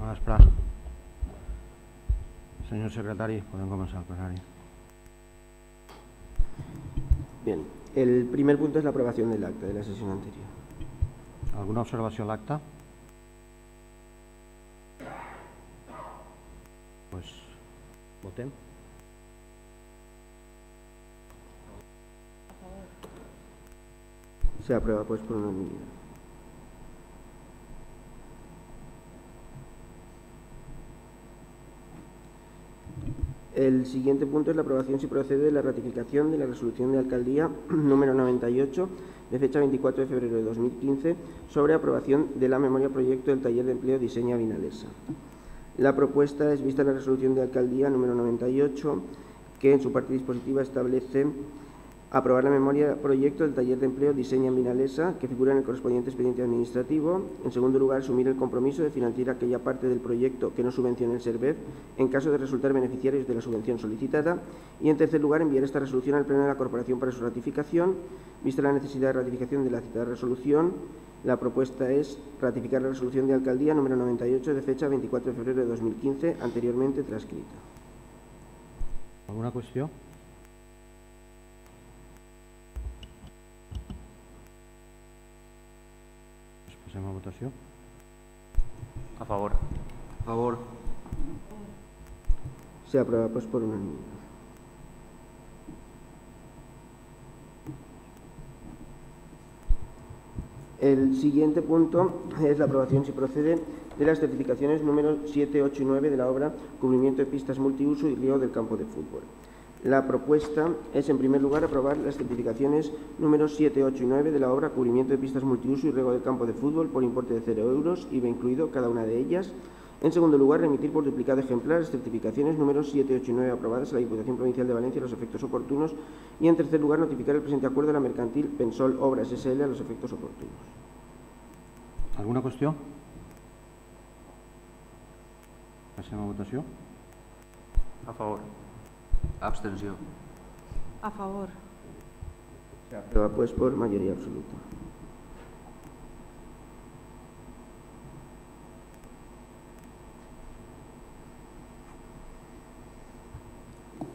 A esperar. Senyor secretari, podem començar el plenari. Bien, el primer punto es la aprobación del acta de la sesión anterior. Alguna observació a l'acte? Pues votem. Se aprueba pues por unanimidad. El siguiente punto es la aprobación, si procede, de la ratificación de la resolución de alcaldía número 98 de fecha 24 de febrero de 2015 sobre aprobación de la memoria proyecto del taller de empleo Diseña Vinalesa. La propuesta es vista en la resolución de alcaldía número 98, que en su parte dispositiva establece aprobar la memoria proyecto del taller de empleo Diseña en Vinalesa, que figura en el correspondiente expediente administrativo. En segundo lugar, asumir el compromiso de financiar aquella parte del proyecto que no subvencione el SERVEF en caso de resultar beneficiarios de la subvención solicitada. Y en tercer lugar, enviar esta resolución al Pleno de la Corporación para su ratificación. Vista la necesidad de ratificación de la citada resolución, la propuesta es ratificar la resolución de alcaldía número 98 de fecha 24 de febrero de 2015, anteriormente transcrita. Alguna qüestió? Passem a votació. A favor. A favor. Se aprueba pues por unanimidad. El siguiente punto es la aprobación, si procede, de las certificaciones número 7, 8 y 9 de la obra Cubrimiento de pistas multiuso y riego del campo de fútbol. La propuesta es, en primer lugar, aprobar las certificaciones números 7, 8 y 9 de la obra Cubrimiento de pistas multiuso y riego del campo de fútbol por importe de 0 euros, IVA incluido cada una de ellas. En segundo lugar, remitir por duplicado ejemplar las certificaciones números 7, 8 y 9 aprobadas a la Diputación Provincial de Valencia a los efectos oportunos. Y, en tercer lugar, notificar el presente acuerdo a la mercantil Pensol Obras S.L. a los efectos oportunos. Alguna qüestió? Passem a votació. A favor. Abstenció. A favor. Se aprueba pues por mayoría absoluta.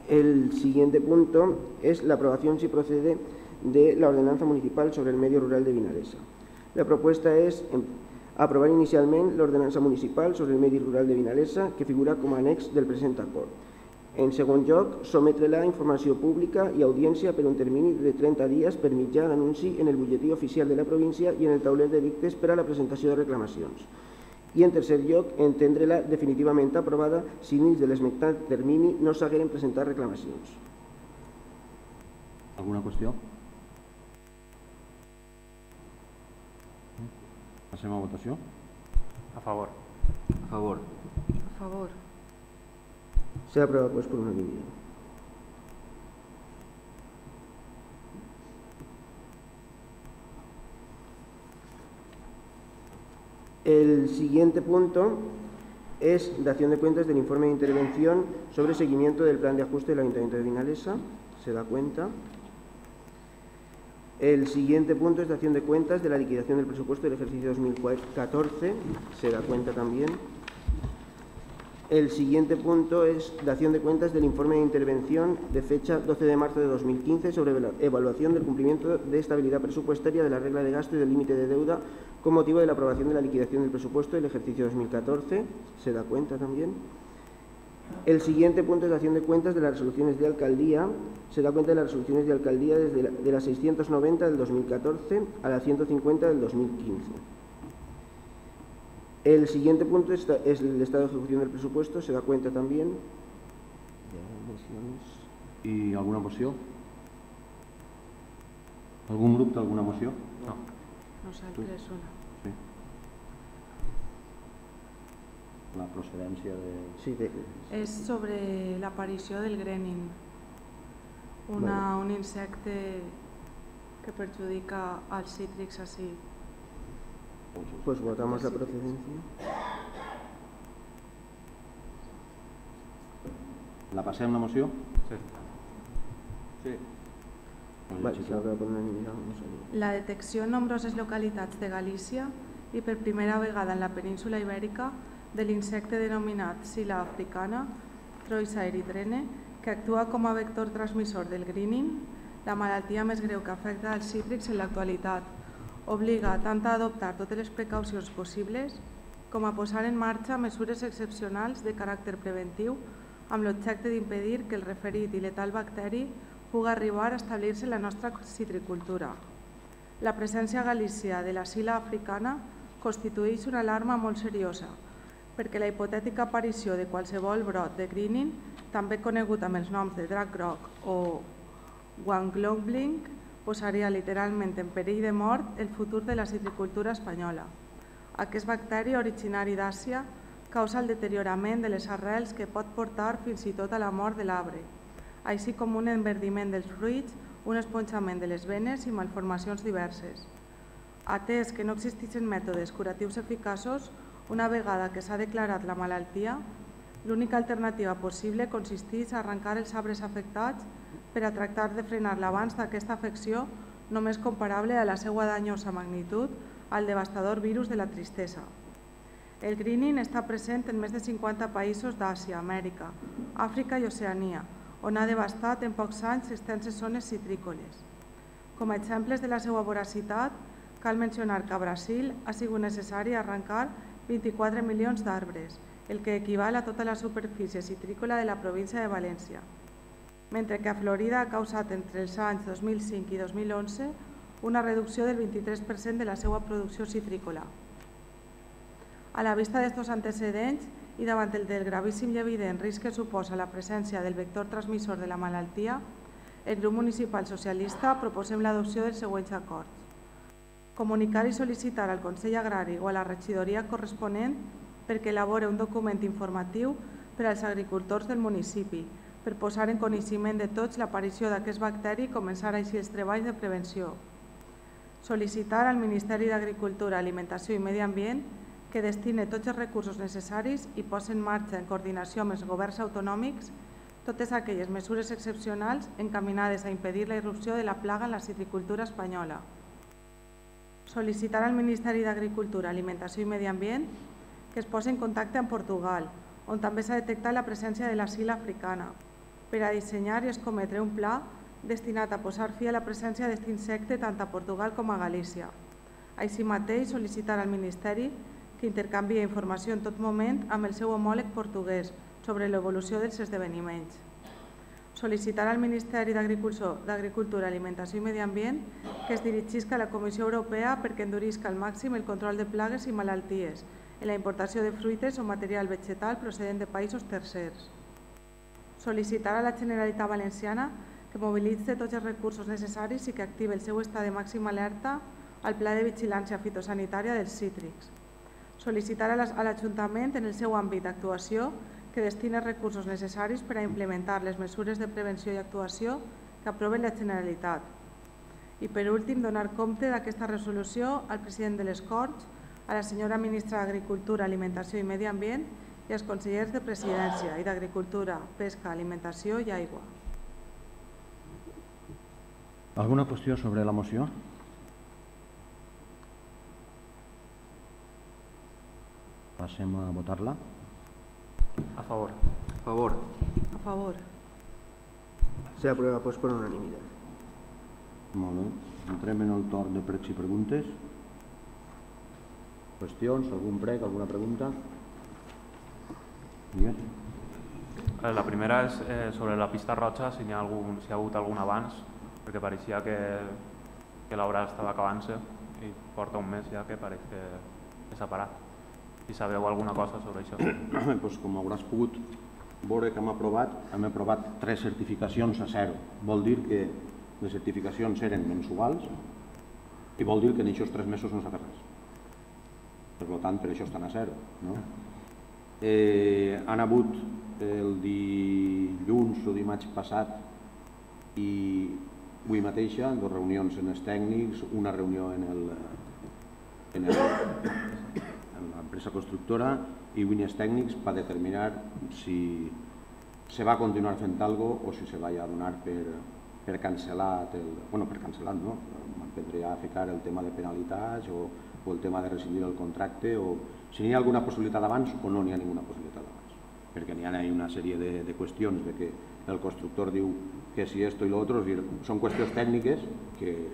El siguiente punto es la aprobación, si procede, de la ordenanza municipal sobre el medio rural de Vinalesa. La propuesta es aprovar inicialment l'ordenança municipal sobre el medi rural de Vinalesa, que figura com a annex del present acord. En segon lloc, sometre-la a informació pública i audiència per un termini de 30 dies per mitjà d'anunci en el butlletí oficial de la província i en el tauler d'edictes per a la presentació de reclamacions. I, en tercer lloc, entendre-la definitivament aprovada si dins de l'esmentat termini no s'hagueren presentat reclamacions. Alguna qüestió? Passem a votació. A favor. A favor. A favor. Se aprueba pues por unanimidad. El siguiente punto es dación de cuentas del informe de intervención sobre seguimiento del plan de ajuste del Ayuntamiento de Vinalesa. Se da cuenta. El siguiente punto es dación de cuentas de la liquidación del presupuesto del ejercicio 2014. Se da cuenta también. El siguiente punto es dación de cuentas del informe de intervención de fecha 12 de marzo de 2015 sobre la evaluación del cumplimiento de estabilidad presupuestaria de la regla de gasto y del límite de deuda con motivo de la aprobación de la liquidación del presupuesto del ejercicio 2014. Se da cuenta también. El siguiente punto es dación de cuentas de las resoluciones de alcaldía. Se da cuenta de las resoluciones de alcaldía desde de la 690 del 2014 a la 150 del 2015. El siguiente punto es el estado de ejecución del presupuesto. Se da cuenta también. I alguna moció? Algun grup té alguna moció? No. Nosaltres una. Sí. La procedència de... Sí, És sobre l'aparició del grenin, un insecte que perjudica als cítrics així. Pues votamos la procedencia. La passem, la moció? Sí. Sí. Vale, se aprueba por unanimidad. Vamos a ver. La detecció en nombroses localitats de Galícia i per primera vegada en la península Ibèrica de l'insecte denominat Scilla africana, Troisa erythrene, que actua com a vector transmissor del greening, la malaltia més greu que afecta els cítrics en l'actualitat. Obliga tant a adoptar totes les precaucions possibles com a posar en marxa mesures excepcionals de caràcter preventiu amb l'objecte d'impedir que el referit i letal bacteri pugui arribar a establir-se en la nostra citricultura. La presència a Galícia de la Scilla africana constitueix una alarma molt seriosa, perquè la hipotètica aparició de qualsevol brot de greening, també conegut amb els noms de drac groc o guanglobling, posaria literalment en perill de mort el futur de la citricultura espanyola. Aquest bacteri, originari d'Àsia, causa el deteriorament de les arrels que pot portar fins i tot a la mort de l'arbre, així com un enverdiment dels fruits, un esponjament de les venes i malformacions diverses. Atès que no existeixen mètodes curatius eficaços, una vegada que s'ha declarat la malaltia, l'única alternativa possible consisteix a arrencar els arbres afectats per a tractar de frenar l'avanç d'aquesta afecció només comparable a la seva danyosa magnitud al devastador virus de la tristesa. El greening està present en més de 50 països d'Àsia, Amèrica, Àfrica i Oceania, on ha devastat en pocs anys extenses zones citrícoles. Com a exemples de la seva voracitat, cal mencionar que a Brasil ha sigut necessari arrencar 24 milions d'arbres, el que equival a tota la superfície citrícola de la província de València, mentre que a Florida ha causat entre els anys 2005 i 2011 una reducció del 23% de la seva producció citrícola. A la vista d'estos antecedents i davant el del gravíssim i evident risc que suposa la presència del vector transmissor de la malaltia, el grup municipal socialista proposem l'adopció dels següents acords. Comunicar i sol·licitar al Consell Agrari o a la regidoria corresponent perquè elabore un document informatiu per als agricultors del municipi, per posar en coneixement de tots l'aparició d'aquest bacteri i començar així els treballs de prevenció. Sol·licitar al Ministeri d'Agricultura, Alimentació i Medi Ambient que destine tots els recursos necessaris i posi en marxa, en coordinació amb els governs autonòmics, totes aquelles mesures excepcionals encaminades a impedir la irrupció de la plaga en la citricultura espanyola. Sol·licitar al Ministeri d'Agricultura, Alimentació i Medi Ambient que es posi en contacte amb Portugal, on també s'ha detectat la presència de la Scilla africana, per a dissenyar i escometre un pla destinat a posar fi a la presència d'aquest insecte tant a Portugal com a Galícia. Així mateix, sol·licitar al Ministeri que intercanvie informació en tot moment amb el seu homòleg portuguès sobre l'evolució dels esdeveniments. Sol·licitar al Ministeri d'Agricultura, Alimentació i Medi Ambient que es dirigeixi a la Comissió Europea perquè endurisca al màxim el control de plagues i malalties en la importació de fruites o material vegetal procedent de països tercers. Sol·licitar a la Generalitat Valenciana que mobilitzi tots els recursos necessaris i que activi el seu estat de màxima alerta al Pla de Vigilància Fitosanitària dels Cítrics. Sol·licitar a l'Ajuntament en el seu àmbit d'actuació que destini recursos necessaris per a implementar les mesures de prevenció i actuació que aprove la Generalitat. I per últim, donar compte d'aquesta resolució al president de les Corts, a la senyora ministra d'Agricultura, Alimentació i Medi Ambient i als consellers de Presidència i d'Agricultura, Pesca, Alimentació i Aigua. Alguna qüestió sobre la moció? Passem a votar-la. A favor. A favor. A favor. Se aprueba pues por unanimidad. Molt bé. Entrem en el torn de pregs i preguntes. Qüestions? Algun prec? Alguna pregunta? Digues. La primera és sobre la pista roja, si hi ha hagut algun avanç, perquè pareixia que l'obra estava acabant-se i porta un mes ja que pareix que s'ha parat. Si sabeu alguna cosa sobre això. Pues com hauràs pogut veure que hem aprovat 3 certificacions a 0. Vol dir que les certificacions eren mensuals i vol dir que en aquests 3 mesos no s'ha fet res. Per tant, per això estan a 0. Han hagut el dilluns o dimarts passat i avui mateixa 2 reunions en els tècnics, una reunió en l'empresa constructora i línies tècnics per determinar si se va continuar fent alguna cosa o si se va a donar per cancel·lat, per cancel·lat, no? M'emprendria a ficar el tema de penalitats o o el tema de rescindir el contracte, o si n'hi ha alguna possibilitat abans o no n'hi ha ninguna possibilitat abans. Perquè n'hi ha una sèrie de qüestions de que el constructor diu que si esto i lo otro, són qüestions tècniques que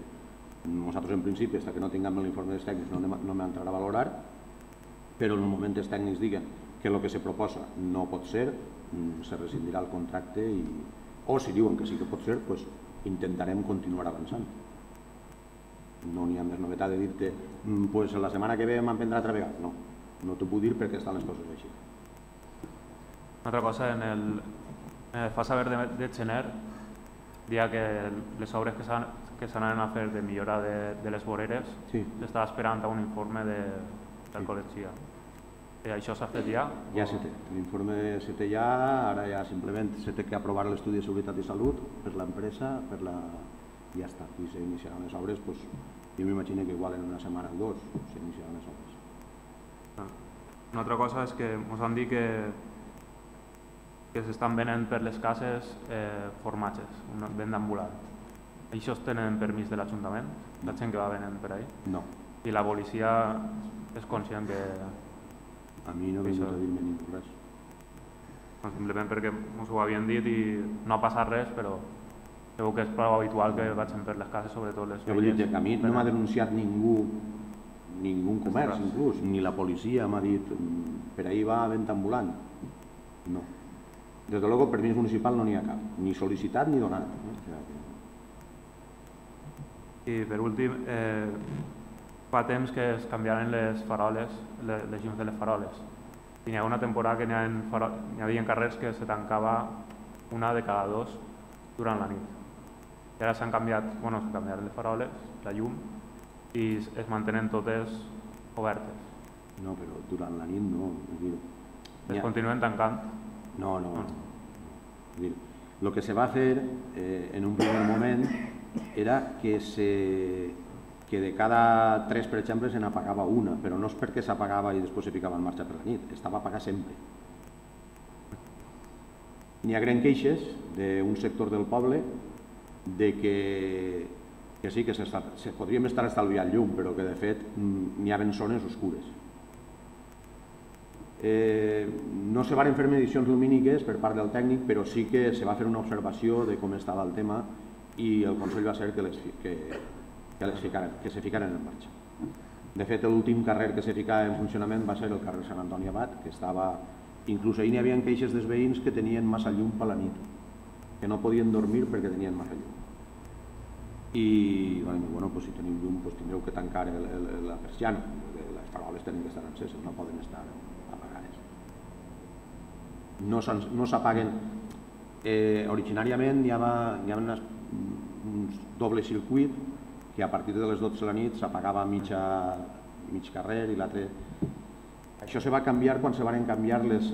nosaltres en principi, fins que no tinguem l'informe dels tècnics, no m'entrarà a valorar, però en el moment els tècnics diguen que el que se proposa no pot ser, se rescindirà el contracte o si diuen que sí que pot ser, doncs intentarem continuar avançant. No n'hi ha més novetat de dir-te doncs la setmana que ve m'han prendre altra vegada. No, no t'ho puc dir perquè estan les coses així. Una altra cosa, en el fa saber de Gener, dia que les obres que s'anaven a fer de millora de les voreres, s'estava esperant un informe d'ecologia. Això s'ha fet ja? Ja se té. L'informe se té ja, ara ja simplement se té que aprovar l'estudi de seguretat i salut per l'empresa, ja està. I s'iniciaran les obres, jo m'imagino que igual en una setmana o dos s'iniciaran les obres. Una altra cosa és que ens han dit que s'estan venent per les cases formatges, venda ambulant. Això tenen permís de l'Ajuntament? La gent que va venent per ahí? No. I la policia és conscient que... A mi no ha vingut a dir-me ningú res. Simplement perquè ens ho havien dit i no ha passat res, però segur que és prou habitual que vagin per les cases, sobretot les velles. A mi no m'ha denunciat ningú comerç, inclús, ni la policia m'ha dit per ahí va venda ambulant. No. Des de luego, permís municipal no n'hi ha cap, ni sol·licitat ni donat. I per últim, fa temps que es canviaren les faroles, les llums de les faroles. I hi ha una temporada que hi havia carrers que se tancava una de cada dos durant la nit. I ara s'han canviat les faroles, la llum, i es mantenen totes obertes. No, però durant la nit no. Es continuen tancant? No. El que se va fer en un primer moment era que de cada 3, per exemple, se n'apagava una, però no és perquè s'apagava i després se ficava en marxa per la nit, estava apagat sempre. N'hi ha gran queixes d'un sector del poble de que sí que podríem estar estalviant llum, però que de fet n'hi ha zones oscures. No se van fer medicions lumíniques per part del tècnic, però sí que se va fer una observació de com estava el tema i el Consell va ser que se ficaren en marxa. De fet, l'últim carrer que se ficava en funcionament va ser el carrer Sant Antoni Abat, que estava... Inclús ahir n'hi havia queixes dels veïns que tenien massa llum per la nit, que no podien dormir perquè tenien massa llum. I, si teniu llum, tindreu que tancar la persiana, les faroles tenen que estar enceses, no poden estar apagades. No s'apaguen. Originàriament hi havia un doble circuit que a partir de les 12 de la nit s'apagava mig carrer i l'altre... Això se va canviar quan se van canviar les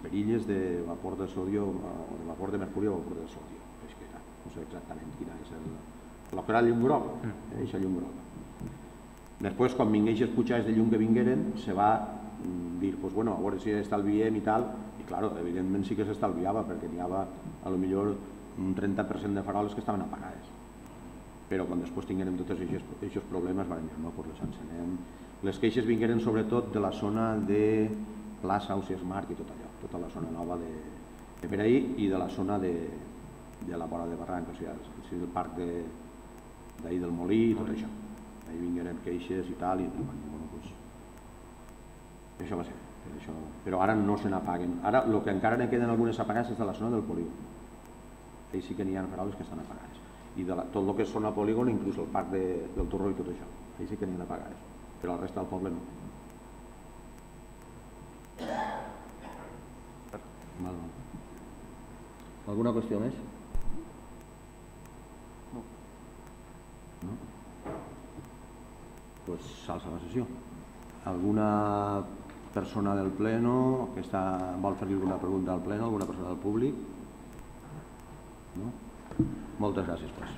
perilles de vapor de sodio o de vapor de mercuri o vapor de sodio. No sé exactament quina és el que era el llum groc, aquesta llum groga. Després, quan vingueixes pujades de llum que vingueren, se va dir, a veure si estalviem i tal, i clar, evidentment sí que s'estalviava, perquè n'hi havia a lo millor un 30% de faroles que estaven apagades. Però quan després tinguérem tots aquests problemes, vam dir, no, doncs les encenem. Les queixes vingueren sobretot de la zona de plaça Ausiàs Marc i tot allò, tota la zona nova de per ahí i de la zona de la vora de Barranc, o sigui, el parc d'ahir del Molí i tot això. Ahir vingueren queixes i tal, i això va ser. Però ara no se n'apaguen. Ara el que encara ne queden algunes apagades és de la zona del polígon. Ahí sí que n'hi ha faroles que estan apagades. I de tot el que és zona polígon, inclús el parc del Torró i tot això. Ahí sí que n'hi ha apagades. Però el resta del poble no. Alguna qüestió més? No? Doncs s'alça la sessió. Alguna persona del pleno que vol fer alguna pregunta al pleno, alguna persona del públic? No? Moltes gràcies, pues.